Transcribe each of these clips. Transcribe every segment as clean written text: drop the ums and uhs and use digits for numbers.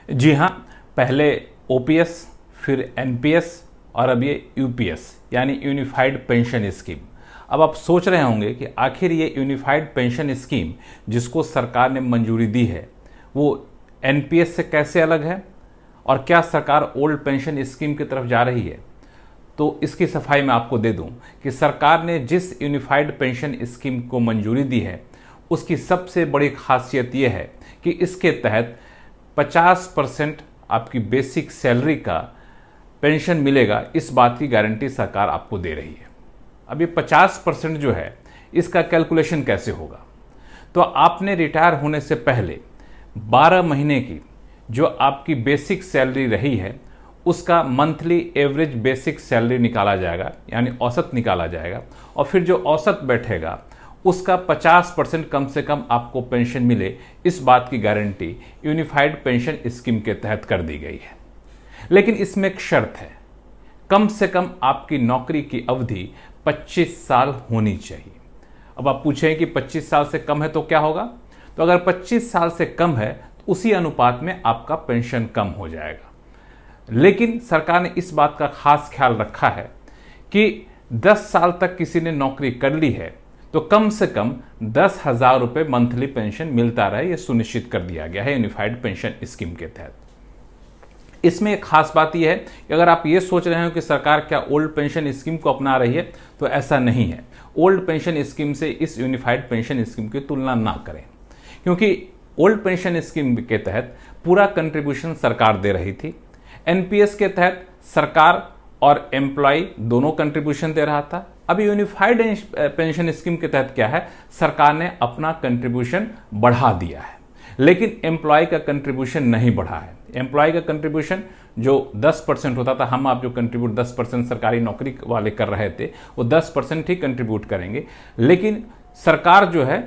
जी हाँ, पहले ओपीएस, फिर एनपीएस और अब ये यूपीएस यानी यूनिफाइड पेंशन स्कीम। अब आप सोच रहे होंगे कि आखिर ये यूनिफाइड पेंशन स्कीम जिसको सरकार ने मंजूरी दी है वो एनपीएस से कैसे अलग है और क्या सरकार ओल्ड पेंशन स्कीम की तरफ जा रही है। तो इसकी सफाई मैं आपको दे दूं कि सरकार ने जिस यूनिफाइड पेंशन स्कीम को मंजूरी दी है उसकी सबसे बड़ी खासियत यह है कि इसके तहत 50% आपकी बेसिक सैलरी का पेंशन मिलेगा, इस बात की गारंटी सरकार आपको दे रही है। अब ये 50% जो है इसका कैलकुलेशन कैसे होगा, तो आपने रिटायर होने से पहले 12 महीने की जो आपकी बेसिक सैलरी रही है उसका मंथली एवरेज बेसिक सैलरी निकाला जाएगा, यानी औसत निकाला जाएगा, और फिर जो औसत बैठेगा उसका 50% कम से कम आपको पेंशन मिले, इस बात की गारंटी यूनिफाइड पेंशन स्कीम के तहत कर दी गई है। लेकिन इसमें एक शर्त है, कम से कम आपकी नौकरी की अवधि 25 साल होनी चाहिए। अब आप पूछें कि 25 साल से कम है तो क्या होगा, तो अगर 25 साल से कम है तो उसी अनुपात में आपका पेंशन कम हो जाएगा। लेकिन सरकार ने इस बात का खास ख्याल रखा है कि 10 साल तक किसी ने नौकरी कर ली है तो कम से कम 10,000 रुपये मंथली पेंशन मिलता रहे, यह सुनिश्चित कर दिया गया है यूनिफाइड पेंशन स्कीम के तहत। इसमें एक खास बात यह है कि अगर आप ये सोच रहे हो कि सरकार क्या ओल्ड पेंशन स्कीम को अपना रही है, तो ऐसा नहीं है। ओल्ड पेंशन स्कीम से इस यूनिफाइड पेंशन स्कीम की तुलना ना करें, क्योंकि ओल्ड पेंशन स्कीम के तहत पूरा कंट्रीब्यूशन सरकार दे रही थी। एनपीएस के तहत सरकार और एम्प्लॉय दोनों कंट्रीब्यूशन दे रहा था। अभी यूनिफाइड पेंशन स्कीम के तहत क्या है, सरकार ने अपना कंट्रीब्यूशन बढ़ा दिया है, लेकिन एम्प्लॉय का कंट्रीब्यूशन नहीं बढ़ा है। एम्प्लॉय का कंट्रीब्यूशन जो 10% होता था, हम आप जो कंट्रीब्यूट 10% सरकारी नौकरी वाले कर रहे थे वो 10% ही कंट्रीब्यूट करेंगे, लेकिन सरकार जो है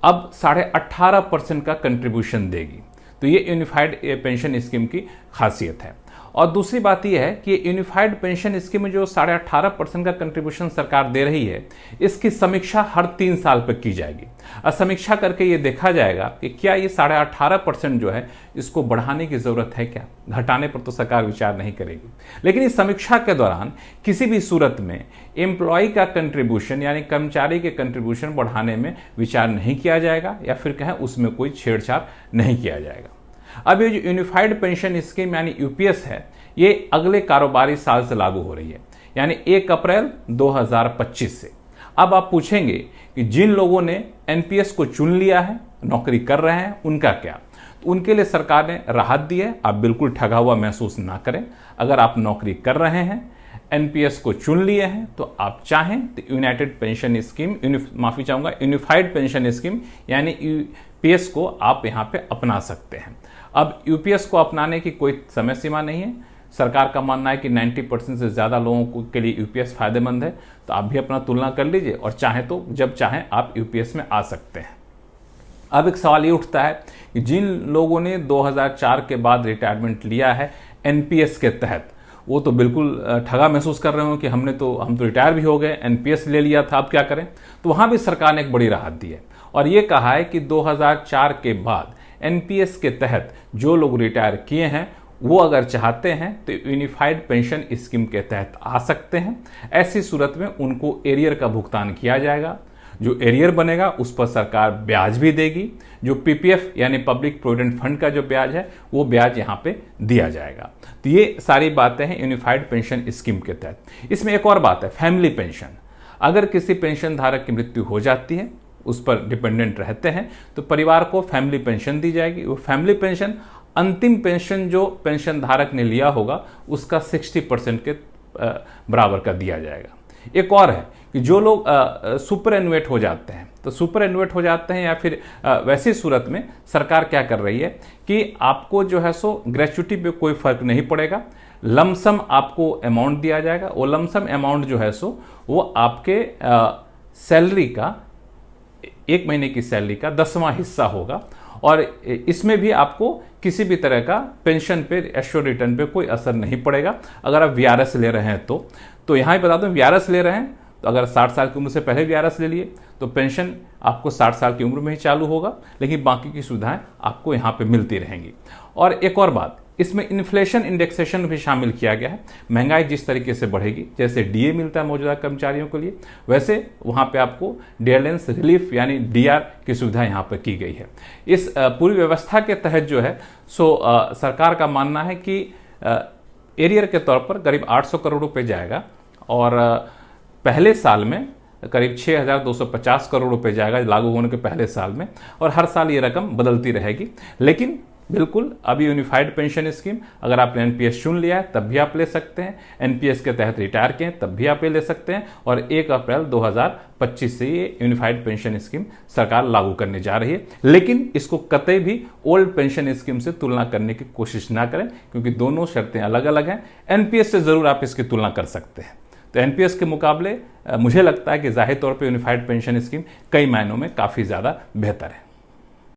अब 18.5% का कंट्रीब्यूशन देगी। तो ये यूनिफाइड पेंशन स्कीम की खासियत है। और दूसरी बात यह है कि यूनिफाइड पेंशन स्कीम में जो 18.5% का कंट्रीब्यूशन सरकार दे रही है, इसकी समीक्षा हर 3 साल पर की जाएगी और समीक्षा करके ये देखा जाएगा कि क्या ये 18.5% जो है इसको बढ़ाने की जरूरत है, क्या घटाने पर तो सरकार विचार नहीं करेगी। लेकिन इस समीक्षा के दौरान किसी भी सूरत में एम्प्लॉय का कंट्रीब्यूशन यानी कर्मचारी के कंट्रीब्यूशन बढ़ाने में विचार नहीं किया जाएगा, या फिर कहें उसमें कोई छेड़छाड़ नहीं किया जाएगा। अब ये जो यूनिफाइड पेंशन स्कीम यानी यूपीएस है, ये अगले कारोबारी साल से लागू हो रही है, यानी 1 अप्रैल 2025 से। अब आप पूछेंगे कि जिन लोगों ने एनपीएस को चुन लिया है, नौकरी कर रहे हैं, उनका क्या? तो उनके लिए सरकार ने राहत दी है। आप बिल्कुल ठगा हुआ महसूस ना करें। अगर आप नौकरी कर रहे हैं, एनपीएस को चुन लिए हैं, तो आप चाहें तो United pension scheme unified pension scheme यानी यूपीएस को आप यहां पे अपना सकते हैं। अब यूपीएस को अपनाने की कोई समय सीमा नहीं है। सरकार का मानना है कि 90% से ज़्यादा लोगों के लिए यूपीएस फायदेमंद है, तो आप भी अपना तुलना कर लीजिए और चाहें तो जब चाहें आप यूपीएस में आ सकते हैं। अब एक सवाल ये उठता है कि जिन लोगों ने 2004 के बाद रिटायरमेंट लिया है एनपीएस के तहत, वो तो बिल्कुल ठगा महसूस कर रहे हो कि हम तो रिटायर भी हो गए, एनपीएस ले लिया था, अब क्या करें। तो वहाँ भी सरकार ने एक बड़ी राहत दी है और ये कहा है कि 2004 के बाद एनपीएस के तहत जो लोग रिटायर किए हैं वो अगर चाहते हैं तो यूनिफाइड पेंशन स्कीम के तहत आ सकते हैं। ऐसी सूरत में उनको एरियर का भुगतान किया जाएगा। जो एरियर बनेगा उस पर सरकार ब्याज भी देगी। जो पीपीएफ यानी पब्लिक प्रोविडेंट फंड का जो ब्याज है वो ब्याज यहाँ पे दिया जाएगा। तो ये सारी बातें हैं यूनिफाइड पेंशन स्कीम के तहत। इसमें एक और बात है, फैमिली पेंशन। अगर किसी पेंशन धारक की मृत्यु हो जाती है, उस पर डिपेंडेंट रहते हैं, तो परिवार को फैमिली पेंशन दी जाएगी। वो फैमिली पेंशन अंतिम पेंशन जो पेंशन धारक ने लिया होगा उसका 60% के बराबर का दिया जाएगा। एक और है कि जो लोग सुपर एनुएट हो जाते हैं, तो सुपर एनुएट हो जाते हैं या फिर वैसी सूरत में सरकार क्या कर रही है कि आपको जो है सो ग्रेच्युटी पे कोई फर्क नहीं पड़ेगा, लमसम आपको अमाउंट दिया जाएगा। वो लमसम अमाउंट जो है सो वो आपके सैलरी का 1 महीने की सैलरी का 10वां हिस्सा होगा और इसमें भी आपको किसी भी तरह का पेंशन पे एश्योर रिटर्न पे कोई असर नहीं पड़ेगा। अगर आप वीआरएस ले रहे हैं तो यहाँ ही बता दूं, वीआरएस ले रहे हैं तो अगर 60 साल की उम्र से पहले VRS ले लिए तो पेंशन आपको 60 साल की उम्र में ही चालू होगा, लेकिन बाकी की सुविधाएं आपको यहाँ पे मिलती रहेंगी। और एक और बात, इसमें इन्फ्लेशन इंडेक्सेशन भी शामिल किया गया है। महंगाई जिस तरीके से बढ़ेगी, जैसे DA मिलता है मौजूदा कर्मचारियों के लिए, वैसे वहाँ पे आपको डियरलेंस रिलीफ यानी DR की सुविधा यहाँ पर की गई है। इस पूरी व्यवस्था के तहत जो है सरकार का मानना है कि एरियर के तौर पर करीब 800 करोड़ रुपए जाएगा और पहले साल में करीब 6,250 करोड़ रुपए जाएगा लागू होने के पहले साल में, और हर साल ये रकम बदलती रहेगी। लेकिन बिल्कुल अभी यूनिफाइड पेंशन स्कीम, अगर आपने NPS चुन लिया है तब भी आप ले सकते हैं, NPS के तहत रिटायर किए तब भी आप ले सकते हैं, और 1 अप्रैल 2025 से ये यूनिफाइड पेंशन स्कीम सरकार लागू करने जा रही है। लेकिन इसको कतई भी ओल्ड पेंशन स्कीम से तुलना करने की कोशिश ना करें, क्योंकि दोनों शर्तें अलग अलग हैं। NPS से जरूर आप इसकी तुलना कर सकते हैं। तो NPS के मुकाबले मुझे लगता है कि जाहिर तौर पर यूनिफाइड पेंशन स्कीम कई मायनों में काफ़ी ज़्यादा बेहतर है।